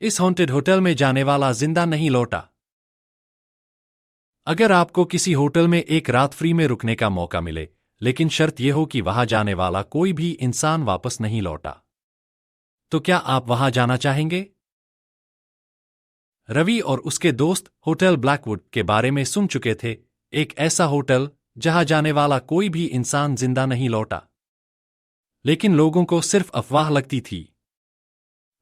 इस haunted hotel में जाने वाला जिंदा नहीं लौटा। अगर आपको किसी होटल में एक रात फ्री में रुकने का मौका मिले, लेकिन शर्त यह हो कि वहां जाने वाला कोई भी इंसान वापस नहीं लौटा, तो क्या आप वहां जाना चाहेंगे? रवि और उसके दोस्त होटल ब्लैकवुड के बारे में सुन चुके थे, एक ऐसा होटल जहां जाने वाला कोई भी इंसान जिंदा नहीं लौटा। लेकिन लोगों को सिर्फ अफवाह लगती थी।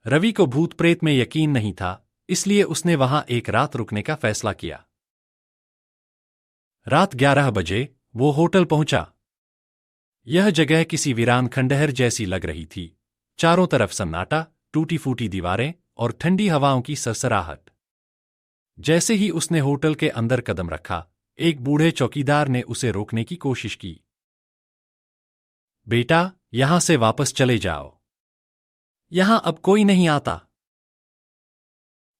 रवि को भूत प्रेत में यकीन नहीं था, इसलिए उसने वहां एक रात रुकने का फैसला किया। रात 11 बजे वो होटल पहुंचा। यह जगह किसी वीरान खंडहर जैसी लग रही थी। चारों तरफ सन्नाटा, टूटी फूटी दीवारें और ठंडी हवाओं की सरसराहट। जैसे ही उसने होटल के अंदर कदम रखा, एक बूढ़े चौकीदार ने उसे रोकने की कोशिश की। बेटा, यहां से वापस चले जाओ, यहां अब कोई नहीं आता।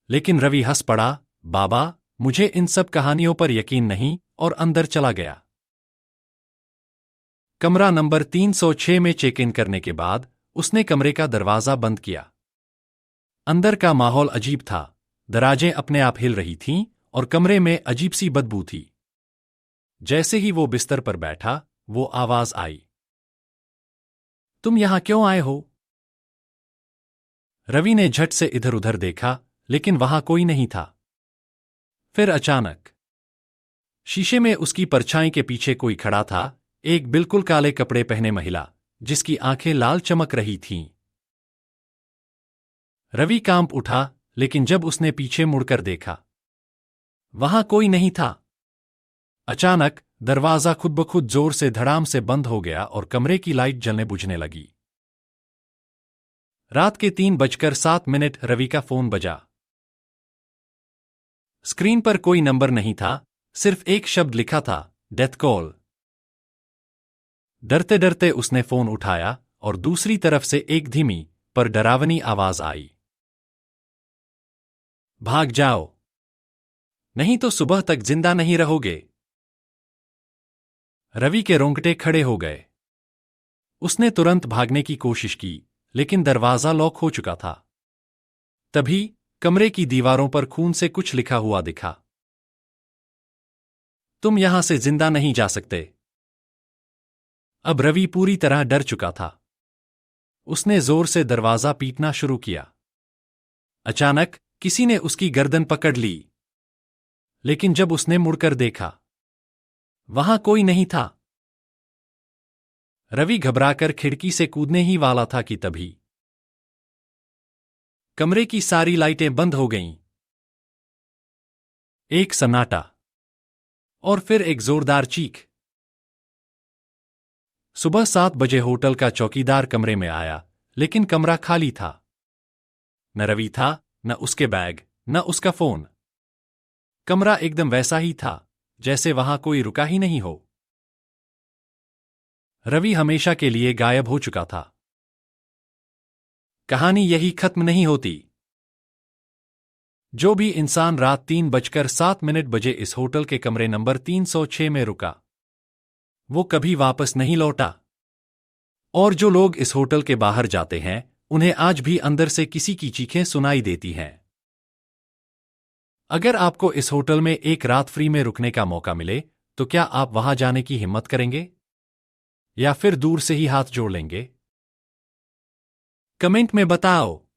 लेकिन रवि हंस पड़ा। बाबा, मुझे इन सब कहानियों पर यकीन नहीं, और अंदर चला गया। कमरा नंबर 306 में चेक इन करने के बाद उसने कमरे का दरवाजा बंद किया। अंदर का माहौल अजीब था। दराजें अपने आप हिल रही थीं और कमरे में अजीब सी बदबू थी। जैसे ही वो बिस्तर पर बैठा, वो आवाज आई, तुम यहां क्यों आए हो? रवि ने झट से इधर उधर देखा, लेकिन वहां कोई नहीं था। फिर अचानक शीशे में उसकी परछाई के पीछे कोई खड़ा था, एक बिल्कुल काले कपड़े पहने महिला, जिसकी आंखें लाल चमक रही थीं। रवि कांप उठा, लेकिन जब उसने पीछे मुड़कर देखा, वहां कोई नहीं था। अचानक दरवाजा खुद ब खुद जोर से धड़ाम से बंद हो गया और कमरे की लाइट जलने बुझने लगी। रात के 3:07 रवि का फोन बजा। स्क्रीन पर कोई नंबर नहीं था, सिर्फ एक शब्द लिखा था, डेथ कॉल। डरते डरते उसने फोन उठाया और दूसरी तरफ से एक धीमी पर डरावनी आवाज आई, भाग जाओ, नहीं तो सुबह तक जिंदा नहीं रहोगे। रवि के रोंगटे खड़े हो गए। उसने तुरंत भागने की कोशिश की, लेकिन दरवाजा लॉक हो चुका था। तभी कमरे की दीवारों पर खून से कुछ लिखा हुआ दिखा, तुम यहां से जिंदा नहीं जा सकते। अब रवि पूरी तरह डर चुका था। उसने जोर से दरवाजा पीटना शुरू किया। अचानक किसी ने उसकी गर्दन पकड़ ली, लेकिन जब उसने मुड़कर देखा, वहां कोई नहीं था। रवि घबराकर खिड़की से कूदने ही वाला था कि तभी कमरे की सारी लाइटें बंद हो गईं। एक सन्नाटा और फिर एक जोरदार चीख। सुबह 7 बजे होटल का चौकीदार कमरे में आया, लेकिन कमरा खाली था। न रवि था, न उसके बैग, न उसका फोन। कमरा एकदम वैसा ही था, जैसे वहां कोई रुका ही नहीं हो। रवि हमेशा के लिए गायब हो चुका था। कहानी यही खत्म नहीं होती। जो भी इंसान रात 3:07 बजे इस होटल के कमरे नंबर 306 में रुका, वो कभी वापस नहीं लौटा। और जो लोग इस होटल के बाहर जाते हैं, उन्हें आज भी अंदर से किसी की चीखें सुनाई देती हैं। अगर आपको इस होटल में एक रात फ्री में रुकने का मौका मिले, तो क्या आप वहां जाने की हिम्मत करेंगे? या फिर दूर से ही हाथ जोड़ लेंगे? कमेंट में बताओ।